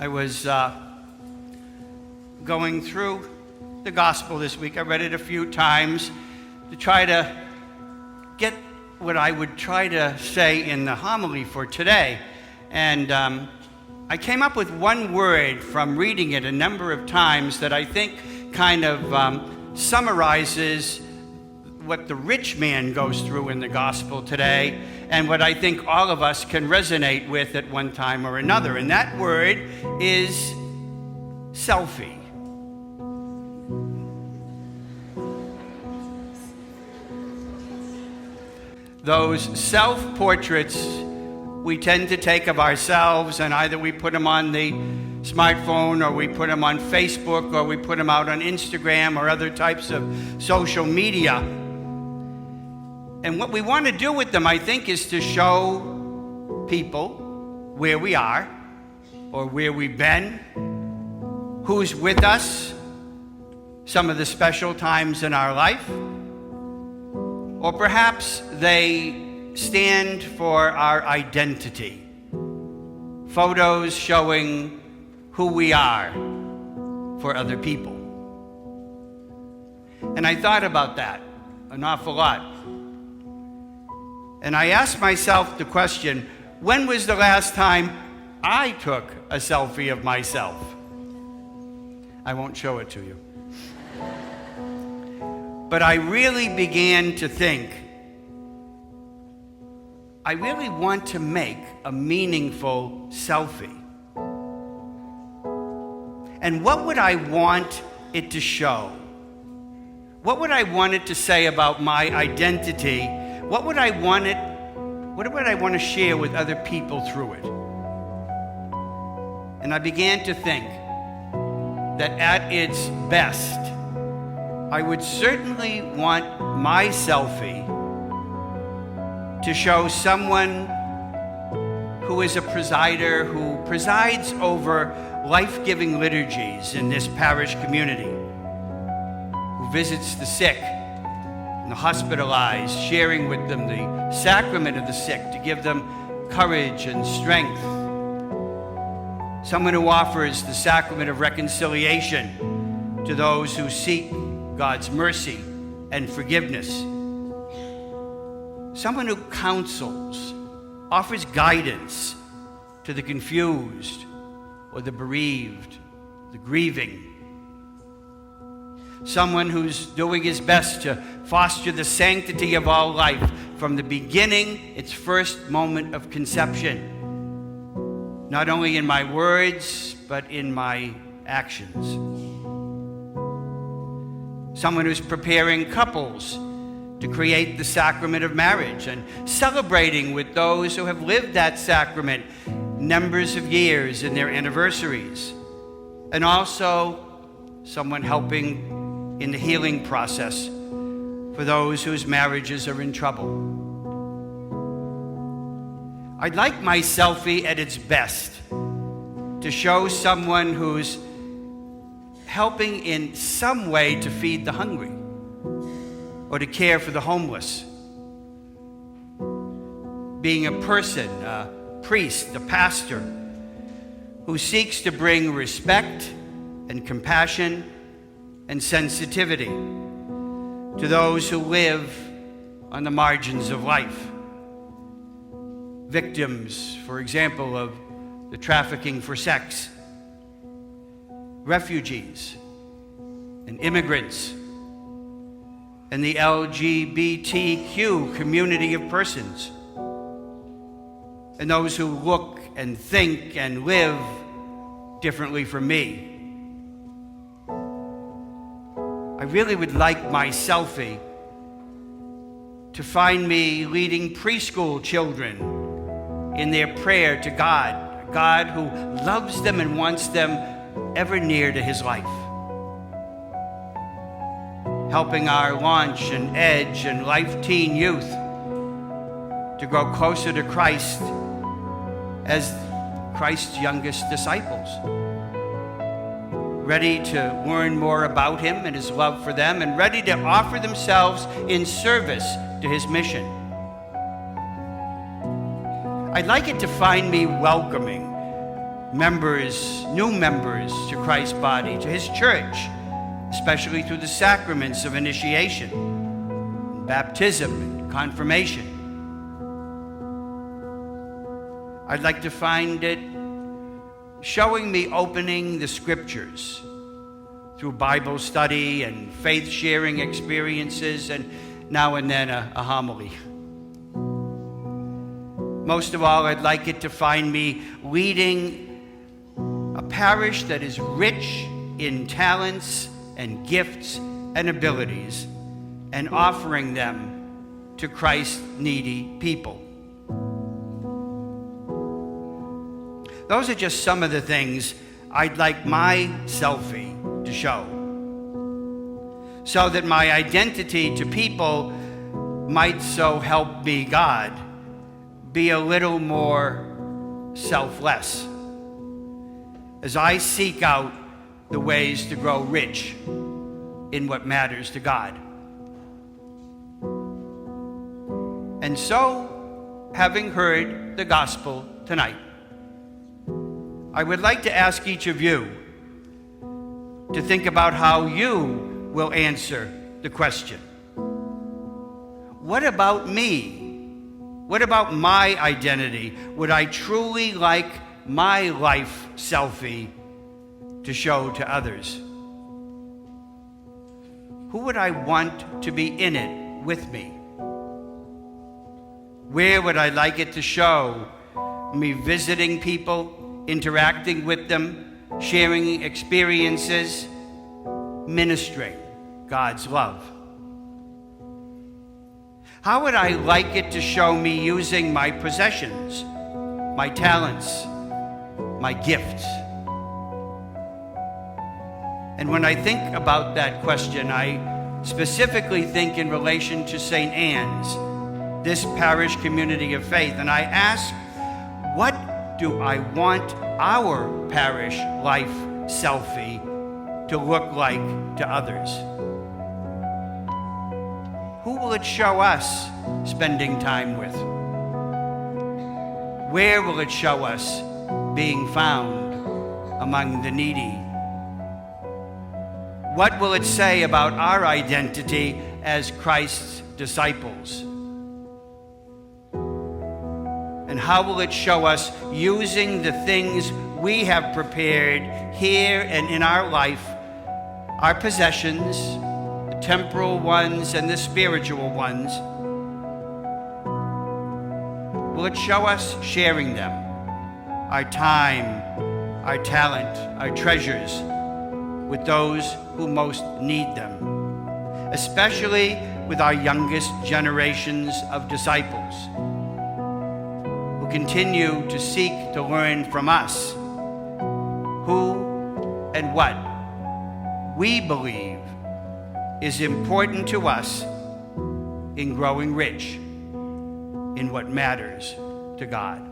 I was going through the gospel this week. I read it a few times to try to get what I would try to say in the homily for today. And I came up with one word from reading it a number of times that I think kind of summarizes what the rich man goes through in the gospel today, and what I think all of us can resonate with at one time or another. And that word is selfie. Those self-portraits we tend to take of ourselves, and either we put them on the smartphone, or we put them on Facebook, or we put them out on Instagram or other types of social media. And what we want to do with them, I think, is to show people where we are, or where we've been, who's with us, some of the special times in our life, or perhaps they stand for our identity. Photos showing who we are for other people. And I thought about that an awful lot. And I asked myself the question, when was the last time I took a selfie of myself? I won't show it to you. But I really began to think, I really want to make a meaningful selfie. And what would I want it to show? What would I want it to say about my identity? What would I want to share with other people through it? And I began to think that at its best, I would certainly want my selfie to show someone who is a presider, who presides over life-giving liturgies in this parish community, who visits the sick and the hospitalized, sharing with them the sacrament of the sick to give them courage and strength. Someone who offers the sacrament of reconciliation to those who seek God's mercy and forgiveness. Someone who counsels, offers guidance to the confused or the bereaved, the grieving. Someone who's doing his best to foster the sanctity of all life from the beginning, its first moment of conception, not only in my words, but in my actions. Someone who's preparing couples to create the sacrament of marriage and celebrating with those who have lived that sacrament numbers of years in their anniversaries. And also someone helping in the healing process for those whose marriages are in trouble. I'd like my selfie at its best to show someone who's helping in some way to feed the hungry or to care for the homeless. Being a person, a priest, a pastor, who seeks to bring respect and compassion and sensitivity to those who live on the margins of life. Victims, for example, of the trafficking for sex, refugees and immigrants, and the LGBTQ community of persons, and those who look and think and live differently from me. I really would like my selfie to find me leading preschool children in their prayer to God, a God who loves them and wants them ever near to his life. Helping our Launch and Edge and Life Teen youth to grow closer to Christ as Christ's youngest disciples, ready to learn more about him and his love for them, and ready to offer themselves in service to his mission. I'd like it to find me welcoming members, new members to Christ's body, to his church, especially through the sacraments of initiation, baptism, and confirmation. I'd like to find it showing me opening the scriptures through Bible study and faith-sharing experiences, and now and then a homily. Most of all, I'd like it to find me leading a parish that is rich in talents and gifts and abilities, and offering them to Christ's needy people. Those are just some of the things I'd like my selfie to show, so that my identity to people might, so help me God, be a little more selfless as I seek out the ways to grow rich in what matters to God. And so, having heard the gospel tonight, I would like to ask each of you to think about how you will answer the question, what about me? What about my identity? Would I truly like my life selfie to show to others? Who would I want to be in it with me? Where would I like it to show me visiting people, interacting with them, sharing experiences, ministering God's love? How would I like it to show me using my possessions, my talents, my gifts? And when I think about that question, I specifically think in relation to St. Anne's, this parish community of faith, and I ask, what do I want our parish life selfie to look like to others? Who will it show us spending time with? Where will it show us being found among the needy? What will it say about our identity as Christ's disciples? And how will it show us using the things we have prepared here and in our life, our possessions, the temporal ones and the spiritual ones? Will it show us sharing them, our time, our talent, our treasures, with those who most need them, especially with our youngest generations of disciples, who continue to seek to learn from us who and what we believe is important to us in growing rich in what matters to God.